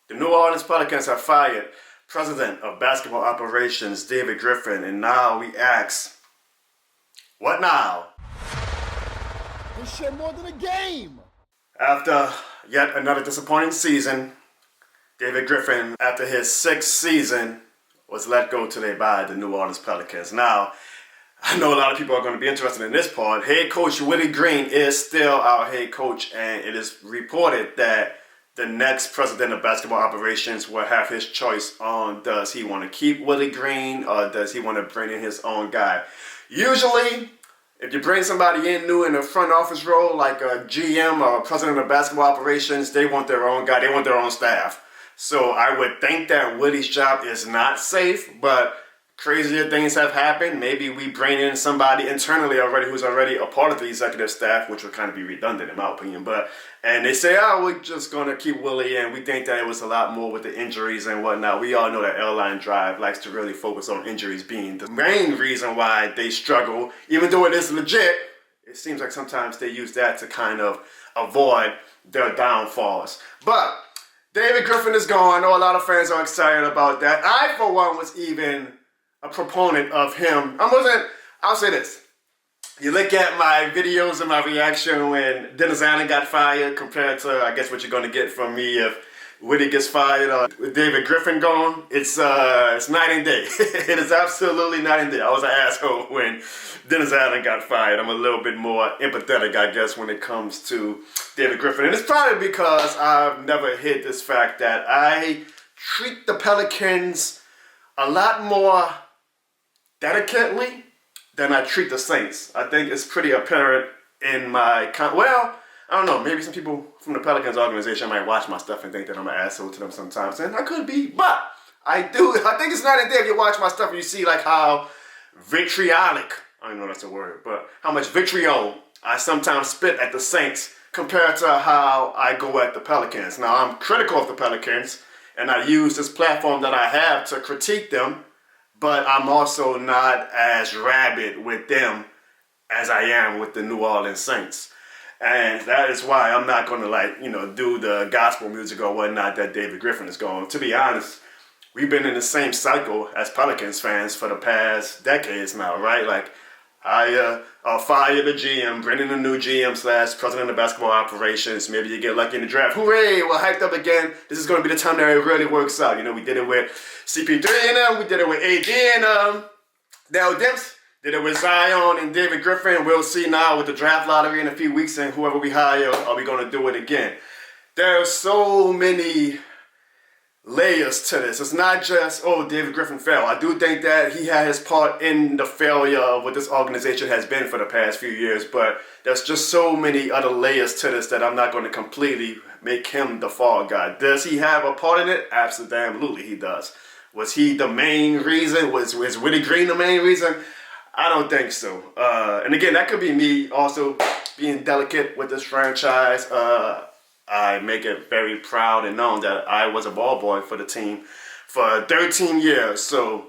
The New Orleans Pelicans have fired President of Basketball Operations David Griffin, and now we ask, what now? This shit more than a game. After yet another disappointing season, David Griffin, after his sixth season, was let go today by the New Orleans Pelicans. Now, I know a lot of people are going to be interested in this part. Head coach Willie Green is still our head coach, and it is reported that the next president of basketball operations will have his choice on does he want to keep Willie Green or does he want to bring in his own guy. Usually, if you bring somebody in new in a front office role, like a GM or a president of basketball operations, they want their own guy, they want their own staff. So I would think that Willie's job is not safe, but crazier things have happened. Maybe we bring in somebody internally already who's already a part of the executive staff, which would kind of be redundant in my opinion. And they say, oh, we're just going to keep Willie in. We think that it was a lot more with the injuries and whatnot. We all know that Airline Drive likes to really focus on injuries being the main reason why they struggle. Even though it is legit, it seems like sometimes they use that to kind of avoid their downfalls. But David Griffin is gone. I know a lot of fans are excited about that. I, for one, was even a proponent of him. I'll say this. You look at my videos and my reaction when Dennis Allen got fired compared to, I guess, what you're going to get from me if Woody gets fired or with David Griffin gone. It's night and day. It is absolutely night and day. I was an asshole when Dennis Allen got fired. I'm a little bit more empathetic, I guess, when it comes to David Griffin. And it's probably because I've never hid this fact that I treat the Pelicans a lot more delicately than I treat the Saints. I think it's pretty apparent in my well, I don't know, maybe some people from the Pelicans organization might watch my stuff and think that I'm an asshole to them sometimes, and I could be, but I think it's night and day if you watch my stuff and you see like how vitriolic, I don't know if that's a word, but how much vitriol I sometimes spit at the Saints compared to how I go at the Pelicans. Now, I'm critical of the Pelicans, and I use this platform that I have to critique them, but I'm also not as rabid with them as I am with the New Orleans Saints. And that is why I'm not going to do the gospel music or whatnot that David Griffin is going. To be honest, we've been in the same cycle as Pelicans fans for the past decades now, right? Like, I'll fire the GM, bring in a new GM / president of basketball operations. Maybe you get lucky in the draft. Hooray, we're hyped up again. This is going to be the time that it really works out. You know, we did it with CP3 and them. We did it with AD and Dell Dips. Did it with Zion and David Griffin. We'll see now with the draft lottery in a few weeks and whoever we hire, are we going to do it again? There are so many layers to this. It's not just, oh, David Griffin failed. I do think that he had his part in the failure of what this organization has been for the past few years, but there's just so many other layers to this that I'm not going to completely make him the fall guy. Does he have a part in it? Absolutely he does. Was he the main reason? Was Willie Green the main reason? I don't think so. And again, that could be me also being delicate with this franchise. I make it very proud and known that I was a ball boy for the team for 13 years. So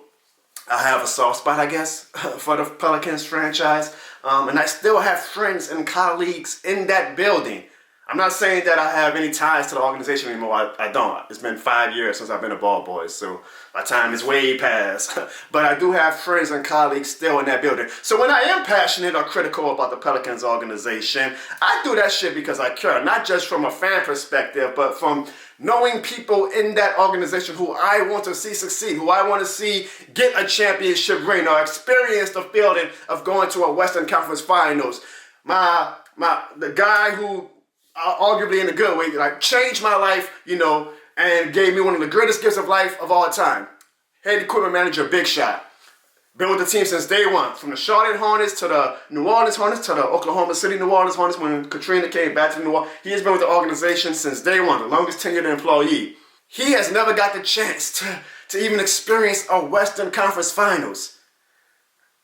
I have a soft spot, I guess, for the Pelicans franchise. And I still have friends and colleagues in that building. I'm not saying that I have any ties to the organization anymore. I don't. It's been 5 years since I've been a ball boy, so my time is way past. But I do have friends and colleagues still in that building. So when I am passionate or critical about the Pelicans organization, I do that shit because I care. Not just from a fan perspective, but from knowing people in that organization who I want to see succeed, who I want to see get a championship ring or experience the feeling of going to a Western Conference Finals. The guy who arguably in a good way, like changed my life, and gave me one of the greatest gifts of life of all time. Head equipment manager, Big Shot. Been with the team since day one, from the Charlotte Hornets to the New Orleans Hornets to the Oklahoma City New Orleans Hornets when Katrina came back to New Orleans. He has been with the organization since day one, the longest tenured employee. He has never got the chance to even experience a Western Conference Finals.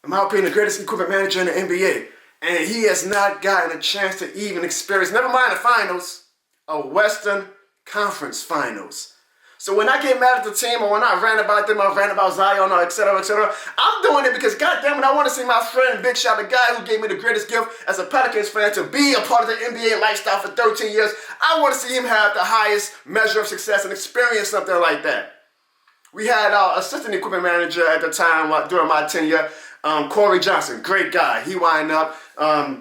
In my opinion, the greatest equipment manager in the NBA. And he has not gotten a chance to even experience, never mind the finals, a Western Conference Finals. So when I get mad at the team or when I rant about them, I rant about Zion or et cetera, I'm doing it because goddamn it, I want to see my friend Big Shot, the guy who gave me the greatest gift as a Pelicans fan to be a part of the NBA lifestyle for 13 years. I want to see him have the highest measure of success and experience something like that. We had our assistant equipment manager at the time during my tenure, Corey Johnson, great guy. He wound up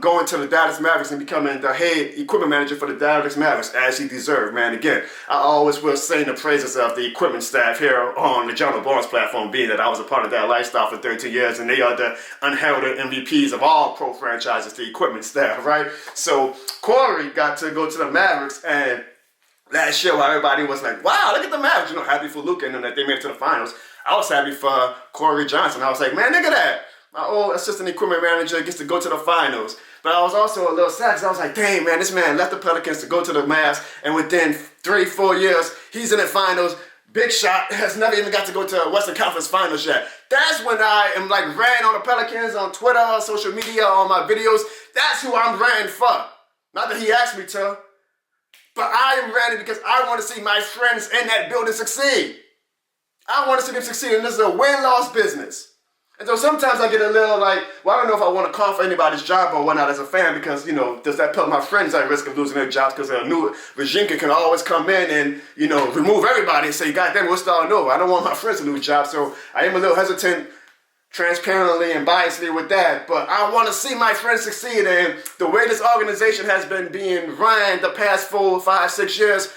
going to the Dallas Mavericks and becoming the head equipment manager for the Dallas Mavericks, as he deserved, man. Again, I always will sing the praises of the equipment staff here on the Jono Barnes platform, being that I was a part of that lifestyle for 13 years, and they are the unheralded MVPs of all pro franchises, the equipment staff, right? So Corey got to go to the Mavericks, and last year, while everybody was like, wow, look at the Mavericks, happy for Luka and them that they made it to the finals, I was happy for Corey Johnson. I was like, man, look at that. My old assistant equipment manager gets to go to the finals. But I was also a little sad because I was like, dang, man, this man left the Pelicans to go to the Mavs, and within 3-4 years, he's in the finals. Big Shot has never even got to go to Western Conference Finals yet. That's when I am like ranting on the Pelicans on Twitter, social media, on my videos. That's who I'm ranting for. Not that he asked me to, but I am ranting because I want to see my friends in that building succeed. I want to see them succeed, and this is a win-loss business. And so sometimes I get a little like, well, I don't know if I want to call for anybody's job or whatnot as a fan because, does that put my friends at risk of losing their jobs because a new regime can always come in and, remove everybody and say, God damn, we'll start over. I don't want my friends to lose jobs, so I am a little hesitant transparently and biasedly with that. But I want to see my friends succeed, and the way this organization has been being run the past 4, 5, 6 years,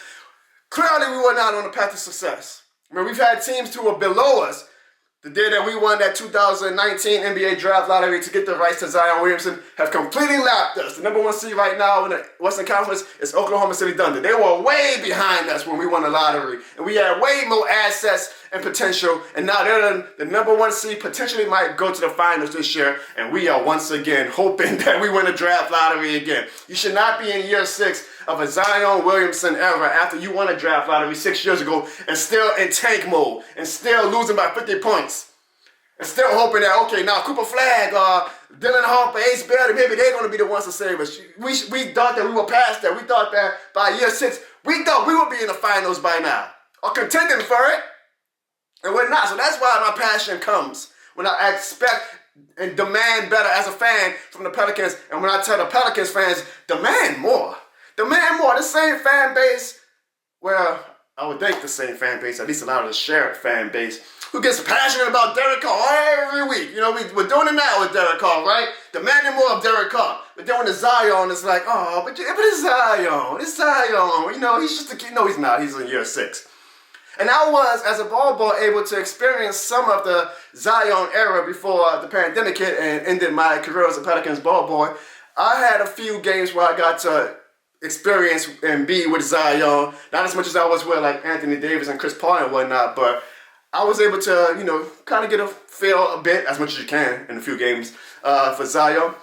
clearly we were not on the path to success. I mean, we've had teams who were below us. The day that we won that 2019 NBA draft lottery to get the rights to Zion Williamson have completely lapped us. The number 1 seed right now in the Western Conference is Oklahoma City Thunder. They were way behind us when we won the lottery. And we had way more assets and potential. And now they're the number 1 seed, potentially might go to the finals this year. And we are once again hoping that we win the draft lottery again. You should not be in year 6 of a Zion Williamson era after you won a draft lottery 6 years ago and still in tank mode and still losing by 50 points. And still hoping that, okay, now Cooper Flagg, Dylan Harper, Ace Bailey, maybe they're going to be the ones to save us. We thought that we were past that. We thought that by year 6, we thought we would be in the finals by now or contending for it. And we're not. So that's why my passion comes when I expect and demand better as a fan from the Pelicans. And when I tell the Pelicans fans, demand more. Demand more. The same fan base, well, I would think the same fan base, at least a lot of the shared fan base, who gets passionate about Derek Carr every week. We're doing it now with Derek Carr, right? Demanding more of Derek Carr. But then when it's Zion, it's like, oh, but it's Zion. It's Zion. He's just a kid. No, he's not. He's in year 6. And I was, as a ball boy, able to experience some of the Zion era before the pandemic hit and ended my career as a Pelicans ball boy. I had a few games where I got to experience and be with Zion, not as much as I was with like Anthony Davis and Chris Paul and whatnot, but I was able to, kind of get a feel a bit, as much as you can in a few games for Zion.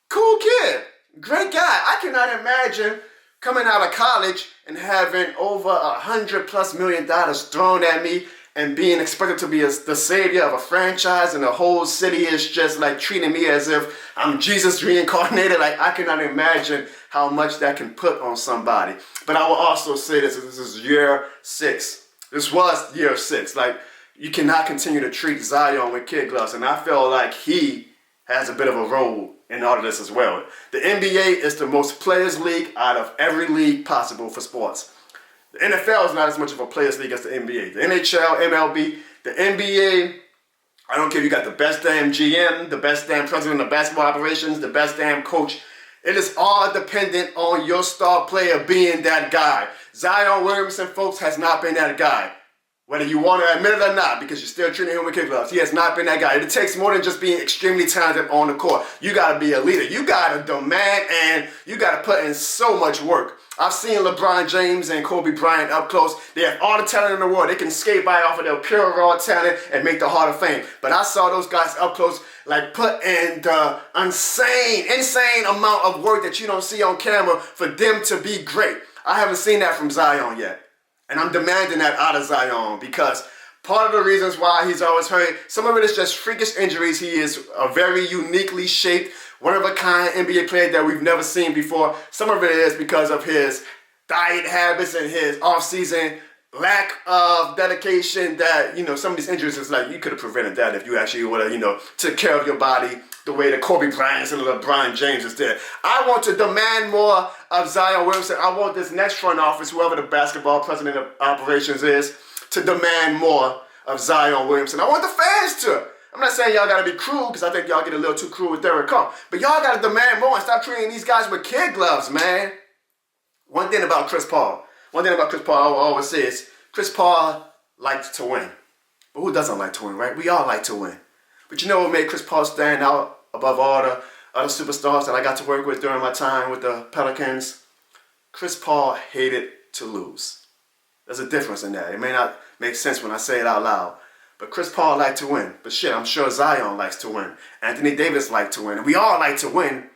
Cool kid, great guy. I cannot imagine coming out of college and having over $100+ million thrown at me and being expected to be the savior of a franchise, and the whole city is just like treating me as if I'm Jesus reincarnated. Like, I cannot imagine how much that can put on somebody. But I will also say this is year 6. This was year 6. Like, you cannot continue to treat Zion with kid gloves, and I feel like he has a bit of a role in all of this as well. The NBA is the most players league out of every league possible for sports. The NFL is not as much of a players league as the NBA. The NHL, MLB, the NBA, I don't care if you got the best damn GM, the best damn president of basketball operations, the best damn coach. It is all dependent on your star player being that guy. Zion Williamson, folks, has not been that guy. Whether you want to admit it or not, because you're still treating him with kid gloves. He has not been that guy. It takes more than just being extremely talented on the court. You got to be a leader. You got to demand, and you got to put in so much work. I've seen LeBron James and Kobe Bryant up close. They have all the talent in the world. They can skate by off of their pure raw talent and make the Hall of Fame. But I saw those guys up close, like, put in the insane amount of work that you don't see on camera for them to be great. I haven't seen that from Zion yet. And I'm demanding that out of Zion, because part of the reasons why he's always hurt, some of it is just freakish injuries. He is a very uniquely shaped, one-of-a-kind NBA player that we've never seen before. Some of it is because of his diet habits and his off-season lack of dedication that, some of these injuries is like, you could have prevented that if you actually would have, took care of your body the way that Kobe Bryant and LeBron James did. I want to demand more of Zion Williamson. I want this next front office, whoever the basketball president of operations is, to demand more of Zion Williamson. I want the fans to. I'm not saying y'all got to be cruel, because I think y'all get a little too cruel with Derek Carr. But y'all got to demand more and stop treating these guys with kid gloves, man. One thing about Chris Paul I always say is, Chris Paul likes to win. But who doesn't like to win, right? We all like to win. But you know what made Chris Paul stand out above all the other superstars that I got to work with during my time with the Pelicans? Chris Paul hated to lose. There's a difference in that. It may not make sense when I say it out loud. But Chris Paul liked to win. But shit, I'm sure Zion likes to win. Anthony Davis liked to win. And we all like to win.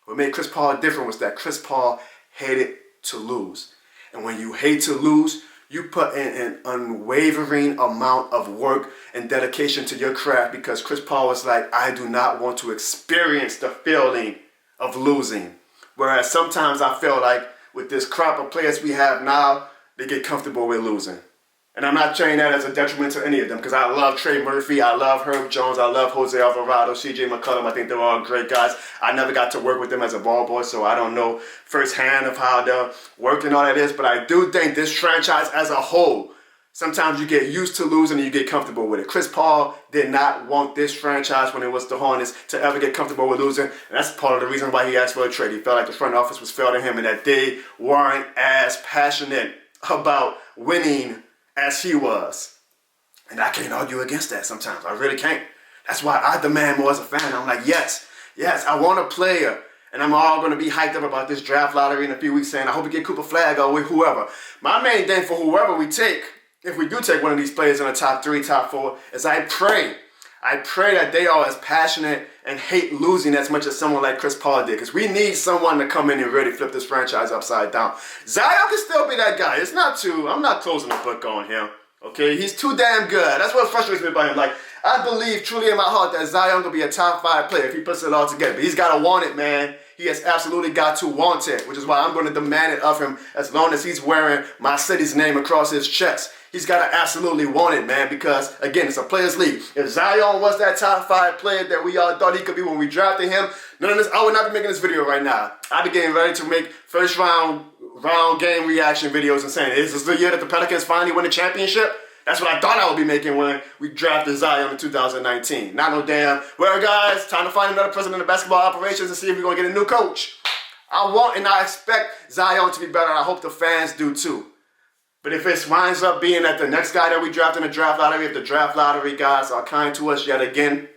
What made Chris Paul different was that Chris Paul hated to lose. And when you hate to lose, you put in an unwavering amount of work and dedication to your craft, because Chris Paul was like, I do not want to experience the feeling of losing. Whereas sometimes I feel like with this crop of players we have now, they get comfortable with losing. And I'm not saying that as a detriment to any of them, because I love Trey Murphy, I love Herb Jones, I love Jose Alvarado, CJ McCollum. I think they're all great guys. I never got to work with them as a ball boy, so I don't know firsthand of how the work and all that is. But I do think this franchise as a whole, sometimes you get used to losing and you get comfortable with it. Chris Paul did not want this franchise, when it was the Hornets, to ever get comfortable with losing. And that's part of the reason why he asked for a trade. He felt like the front office was failing him and that they weren't as passionate about winning as he was. And I can't argue against that sometimes. I really can't. That's why I demand more as a fan. I'm like, yes, I want a player. And I'm all going to be hyped up about this draft lottery in a few weeks saying, I hope we get Cooper Flagg or with whoever. My main thing for whoever we take, if we do take one of these players in the top 3, top 4, is I pray that they are as passionate and hate losing as much as someone like Chris Paul did. Because we need someone to come in and really flip this franchise upside down. Zion can still be that guy. I'm not closing the book on him. Okay, he's too damn good. That's what frustrates me about him. Like, I believe truly in my heart that Zion will be a top 5 player if he puts it all together. But he's got to want it, man. He has absolutely got to want it, which is why I'm going to demand it of him as long as he's wearing my city's name across his chest. He's got to absolutely want it, man, because, again, it's a players' league. If Zion was that top 5 player that we all thought he could be when we drafted him, none of this, I would not be making this video right now. I'd be getting ready to make first round game reaction videos and saying, is this the year that the Pelicans finally win the championship? That's what I thought I would be making when we drafted Zion in 2019. Not no damn, well, guys, time to find another president of basketball operations and see if we're going to get a new coach. I want and I expect Zion to be better, and I hope the fans do too. But if it winds up being that the next guy that we draft in the draft lottery, if the draft lottery guys are kind to us yet again,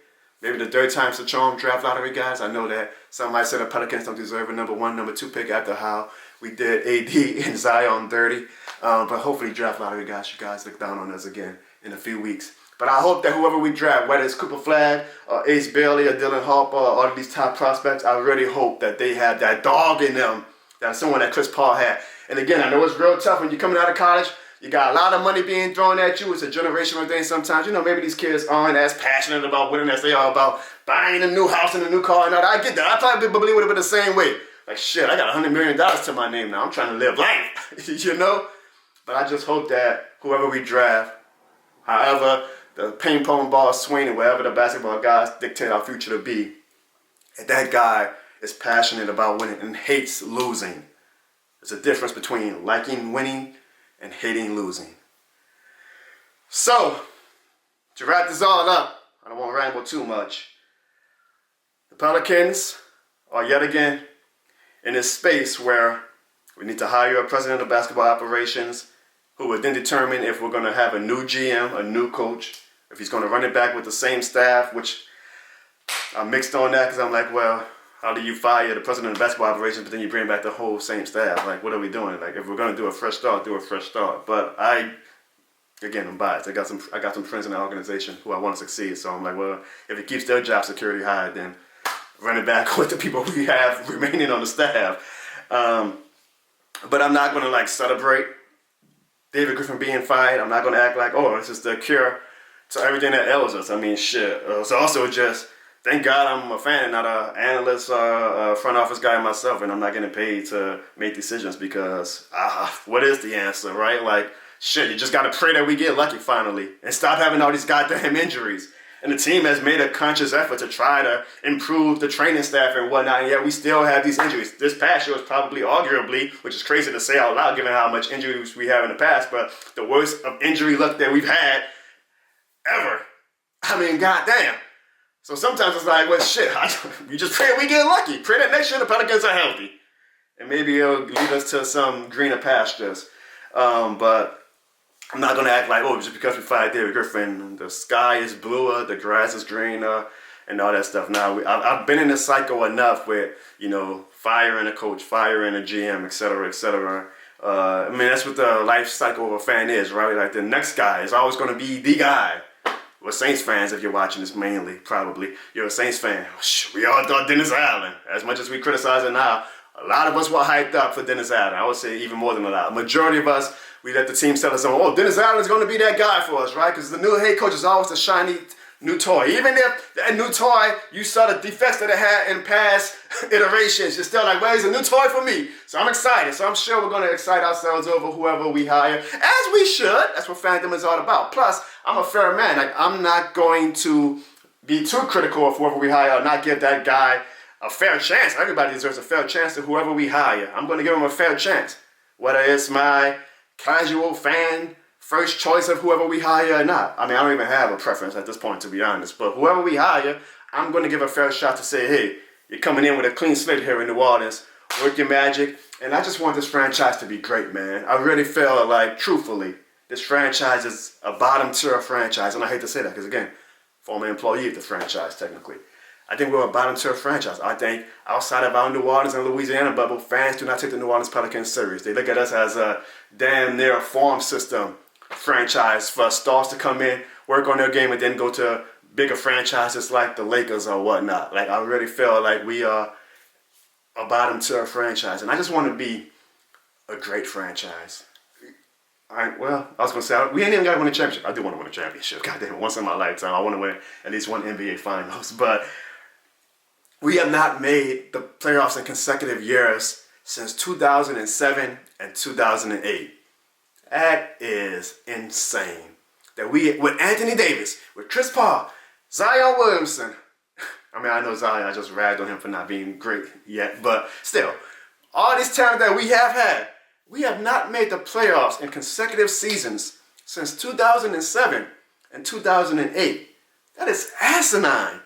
maybe the third time's the charm, draft lottery guys. I know that some might say the Pelicans don't deserve a number 1, number 2 pick after how we did AD and Zion dirty. But hopefully draft lottery guys, you guys look down on us again in a few weeks. But I hope that whoever we draft, whether it's Cooper Flagg or Ace Bailey or Dylan Harper or all of these top prospects, I really hope that they have that dog in them, that's someone that Chris Paul had. And again, I know it's real tough when you're coming out of college. You got a lot of money being thrown at you. It's a generational thing sometimes. Maybe these kids aren't as passionate about winning as they are about buying a new house and a new car and all that. I get that. I probably would have been the same way. Like, shit, I got $100 million to my name now. I'm trying to live life, But I just hope that whoever we draft, however the ping pong ball swinging, wherever the basketball guys dictate our future to be, and that guy is passionate about winning and hates losing. There's a difference between liking winning and hating losing. So, to wrap this all up, I don't want to ramble too much. The Pelicans are yet again in this space where we need to hire a president of basketball operations who will then determine if we're going to have a new GM, a new coach, if he's going to run it back with the same staff, which I'm mixed on that because I'm like, well, how do you fire the president of basketball operations, but then you bring back the whole same staff? Like, what are we doing? Like, if we're going to do a fresh start, do a fresh start. But I'm biased. I got some friends in the organization who I want to succeed. So I'm like, well, if it keeps their job security high, then run it back with the people we have remaining on the staff. But I'm not going to, celebrate David Griffin being fired. I'm not going to act like, oh, this is the cure to everything that ails us. I mean, shit. It's also just, thank God I'm a fan and not an analyst or a front office guy myself, and I'm not getting paid to make decisions because, what is the answer, right? Like, shit, you just got to pray that we get lucky finally and stop having all these goddamn injuries. And the team has made a conscious effort to try to improve the training staff and whatnot, and yet we still have these injuries. This past year was probably, arguably, which is crazy to say out loud given how much injuries we have in the past, but the worst of injury luck that we've had ever. I mean, goddamn. So sometimes it's like, well, shit, you just pray we get lucky. Pray that next year the Pelicans are healthy. And maybe it'll lead us to some greener pastures. But I'm not going to act like, oh, just because we fired David Griffin, the sky is bluer, the grass is greener, and all that stuff. Now, I've been in this cycle enough with, firing a coach, firing a GM, et cetera, et cetera. I mean, that's what the life cycle of a fan is, right? Like, the next guy is always going to be the guy. We're Saints fans, if you're watching this mainly, probably. You're a Saints fan. We all thought Dennis Allen. As much as we criticize it now, a lot of us were hyped up for Dennis Allen. I would say even more than a lot. Majority of us, we let the team tell us, oh, Dennis Allen is going to be that guy for us, right? Because the new head coach is always the shiny new toy. Even if that new toy, you saw the defects that it had in past iterations, you're still like, well, he's a new toy for me. So I'm excited. So I'm sure we're going to excite ourselves over whoever we hire, as we should. That's what fandom is all about. Plus, I'm a fair man. Like, I'm not going to be too critical of whoever we hire or not give that guy a fair chance. Everybody deserves a fair chance to whoever we hire. I'm going to give him a fair chance. Whether it's my casual fan first choice of whoever we hire or not. I mean, I don't even have a preference at this point, to be honest. But whoever we hire, I'm going to give a fair shot to say, hey, you're coming in with a clean slate here in New Orleans. Work your magic. And I just want this franchise to be great, man. I really feel like, truthfully, this franchise is a bottom tier franchise. And I hate to say that because, again, former employee of the franchise, technically. I think we're a bottom tier franchise. I think outside of our New Orleans and Louisiana bubble, fans do not take the New Orleans Pelicans serious. They look at us as a damn near farm system franchise for stars to come in, work on their game, and then go to bigger franchises like the Lakers or whatnot. Like, I really feel like we are a bottom tier franchise. And I just want to be a great franchise. I was going to say, we ain't even got to win a championship. I do want to win a championship. Goddamn, once in my lifetime, I want to win at least one NBA Finals. But we have not made the playoffs in consecutive years since 2007 and 2008. That is insane. That we, with Anthony Davis, with Chris Paul, Zion Williamson. I mean, I know Zion, I just ragged on him for not being great yet. But still, all this talent that we have had, we have not made the playoffs in consecutive seasons since 2007 and 2008. That is asinine.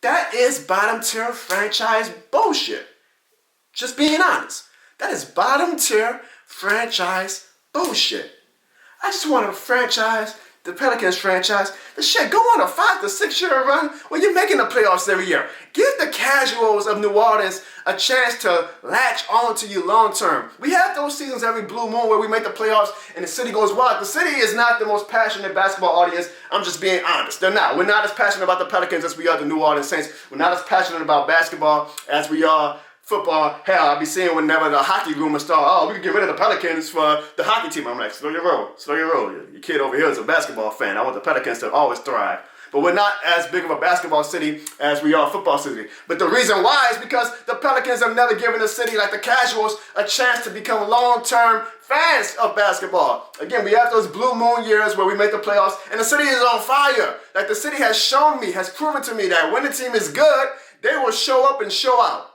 That is bottom tier franchise bullshit. Just being honest. That is bottom tier franchise bullshit. I just want a franchise, the Pelicans franchise, the shit, go on a 5 to 6 year run where you're making the playoffs every year. Give the casuals of New Orleans a chance to latch on to you long term. We have those seasons every blue moon where we make the playoffs and the city goes wild. The city is not the most passionate basketball audience. I'm just being honest. They're not. We're not as passionate about the Pelicans as we are the New Orleans Saints. We're not as passionate about basketball as we are football. Hell, I'll be seeing whenever the hockey rumors start, oh, we can get rid of the Pelicans for the hockey team. I'm like, slow your roll. Slow your roll. Your kid over here is a basketball fan. I want the Pelicans to always thrive. But we're not as big of a basketball city as we are a football city. But the reason why is because the Pelicans have never given the city, like the casuals, a chance to become long-term fans of basketball. Again, we have those blue moon years where we make the playoffs and the city is on fire. Like, the city has shown me, has proven to me that when the team is good, they will show up and show out.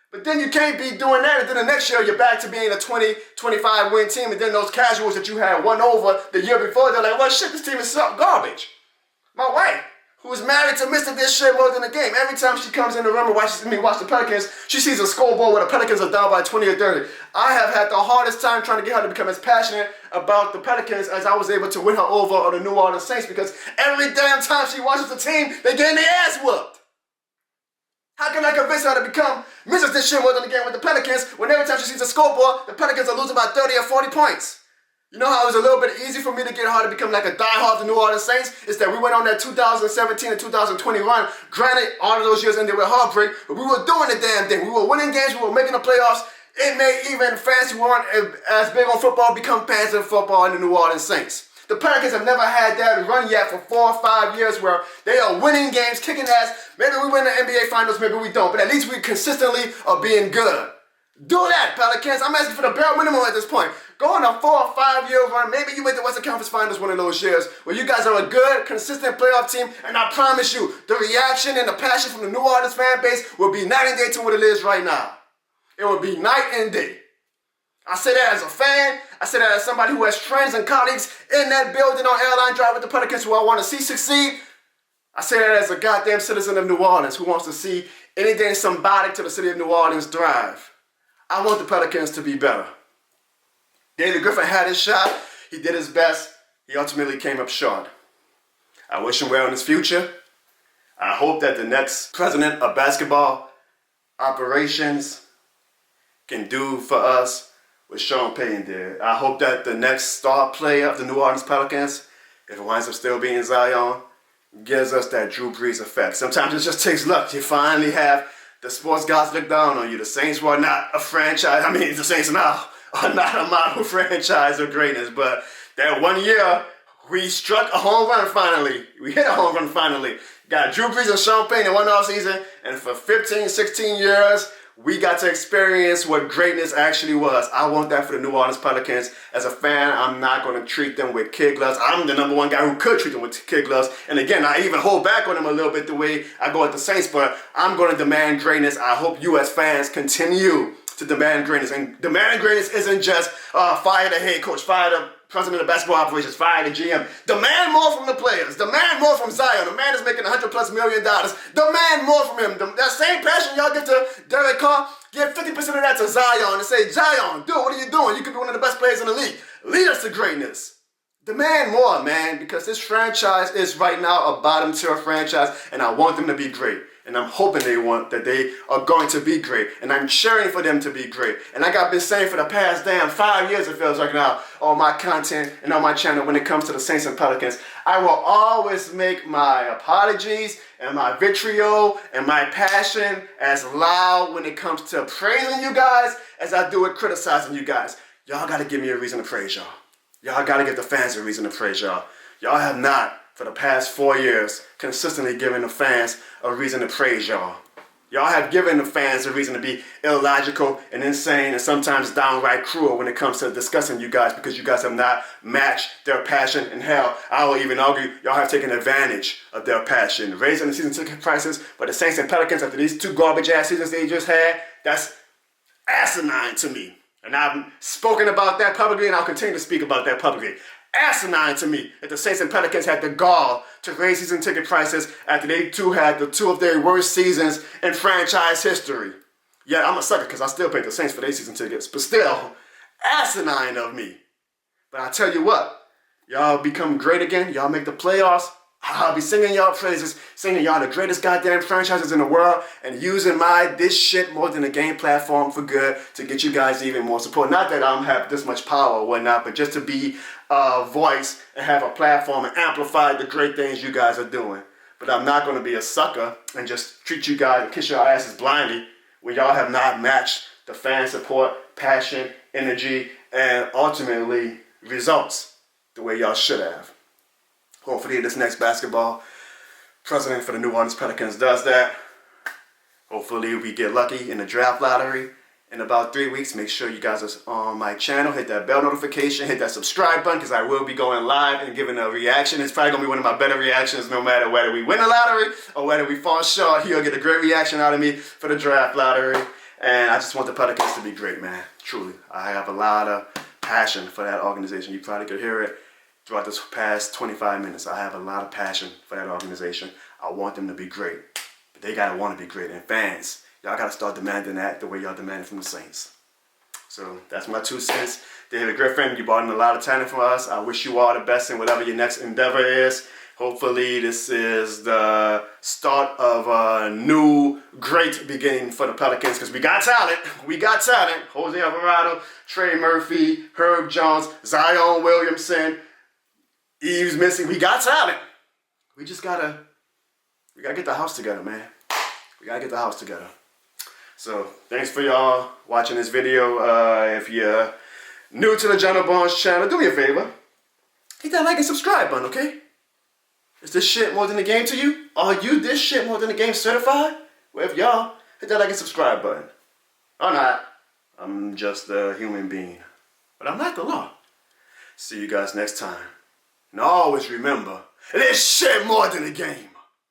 But then you can't be doing that, and then the next year you're back to being a 20, 25 win team, and then those casuals that you had won over the year before, they're like, well, shit, this team is garbage. My wife, who is married to Mr. This shit more than a game, every time she comes in the room and watches me watch the Pelicans, she sees a scoreboard where the Pelicans are down by 20 or 30. I have had the hardest time trying to get her to become as passionate about the Pelicans as I was able to win her over on the New Orleans Saints, because every damn time she watches the team, they getting their ass whooped. How can I convince her to become Mrs. This shit more than a game with the Pelicans when every time she sees a scoreboard, the Pelicans are losing by 30 or 40 points? You know how it was a little bit easy for me to get her to become like a diehard of the New Orleans Saints? It's that we went on that 2017 and 2020 run. Granted, all of those years ended with heartbreak, but we were doing the damn thing. We were winning games, we were making the playoffs. It made even fans who weren't as big on football become fans of football in the New Orleans Saints. The Pelicans have never had that run yet for 4 or 5 years where they are winning games, kicking ass. Maybe we win the NBA Finals, maybe we don't, but at least we consistently are being good. Do that, Pelicans. I'm asking for the bare minimum at this point. Go on a 4 or 5 year run. Maybe you made the Western Conference Finals one of those years where you guys are a good, consistent playoff team. And I promise you, the reaction and the passion from the New Orleans fan base will be night and day to what it is right now. It will be night and day. I say that as a fan. I say that as somebody who has friends and colleagues in that building on Airline Drive with the Pelicans who I want to see succeed. I say that as a goddamn citizen of New Orleans who wants to see anything symbolic to the city of New Orleans thrive. I want the Pelicans to be better. David Griffin had his shot. He did his best. He ultimately came up short. I wish him well in his future. I hope that the next president of basketball operations can do for us what Sean Payton did. I hope that the next star player of the New Orleans Pelicans, if it winds up still being Zion, gives us that Drew Brees effect. Sometimes it just takes luck. You finally have the sports gods look down on you. The Saints were not a franchise. I mean, the Saints now are not a model franchise of greatness. But that 1 year, we struck a home run finally. We hit a home run finally. Got Drew Brees and Sean Payton in one offseason. And for 15, 16 years, we got to experience what greatness actually was. I want that for the New Orleans Pelicans. As a fan, I'm not going to treat them with kid gloves. I'm the number one guy who could treat them with kid gloves. And again, I even hold back on them a little bit the way I go at the Saints, but I'm going to demand greatness. I hope you as fans continue to demand greatness. And demanding greatness isn't just fire the head coach, fire the president of basketball operations, fire the GM. Demand more from the players. Demand more from Zion. The man is making $100+ million. Demand more from him. That same passion y'all give to Derek Carr, give 50% of that to Zion and say, Zion, dude, what are you doing? You could be one of the best players in the league. Lead us to greatness. Demand more, man, because this franchise is right now a bottom tier franchise, and I want them to be great. And I'm hoping they are going to be great. And I'm cheering for them to be great. And like I've been saying for the past damn 5 years, it feels like now, on my content and on my channel when it comes to the Saints and Pelicans, I will always make my apologies and my vitriol and my passion as loud when it comes to praising you guys as I do with criticizing you guys. Y'all got to give me a reason to praise y'all. Y'all got to give the fans a reason to praise y'all. Y'all have not, for the past 4 years, consistently given the fans a reason to praise y'all. Y'all have given the fans a reason to be illogical and insane and sometimes downright cruel when it comes to discussing you guys because you guys have not matched their passion. And hell, I will even argue y'all have taken advantage of their passion. Raising the season ticket prices for the Saints and Pelicans after these 2 garbage-ass seasons they just had, that's asinine to me. And I've spoken about that publicly and I'll continue to speak about that publicly. Asinine to me that the Saints and Pelicans had the gall to raise season ticket prices after they too had the 2 of their worst seasons in franchise history. Yeah, I'm a sucker because I still paid the Saints for their season tickets, but still, asinine of me. But I tell you what, y'all become great again, y'all make the playoffs, I'll be singing y'all praises, singing y'all the greatest goddamn franchises in the world, and using this shit more than a game platform for good to get you guys even more support. Not that I don't have this much power or whatnot, but just to be a voice and have a platform and amplify the great things you guys are doing. But I'm not going to be a sucker and just treat you guys and kiss your asses blindly when y'all have not matched the fan support, passion, energy, and ultimately results the way y'all should have. Hopefully this next basketball president for the New Orleans Pelicans does that. Hopefully we get lucky in the draft lottery in about 3 weeks. Make sure you guys are on my channel. Hit that bell notification. Hit that subscribe button because I will be going live and giving a reaction. It's probably going to be one of my better reactions no matter whether we win the lottery or whether we fall short. You'll get a great reaction out of me for the draft lottery. And I just want the Pelicans to be great, man. Truly. I have a lot of passion for that organization. You probably could hear it throughout this past 25 minutes. I have a lot of passion for that organization. I want them to be great. But they got to want to be great. And fans, y'all got to start demanding that the way y'all demanded from the Saints. So that's my 2 cents. David Griffin, you brought in a lot of talent from us. I wish you all the best in whatever your next endeavor is. Hopefully this is the start of a new great beginning for the Pelicans because we got talent. We got talent. Jose Alvarado, Trey Murphy, Herb Jones, Zion Williamson, Eve's missing. We got talent. We gotta get the house together, man. We gotta get the house together. So thanks for y'all watching this video. If you're new to the Jono Barnes channel, do me a favor. Hit that like and subscribe button, okay? Is this shit more than the game to you? Are you this shit more than the game certified? Well, if y'all, hit that like and subscribe button. Or not. I'm just a human being. but I'm not the law. See you guys next time. And always remember, it is shit more than a game.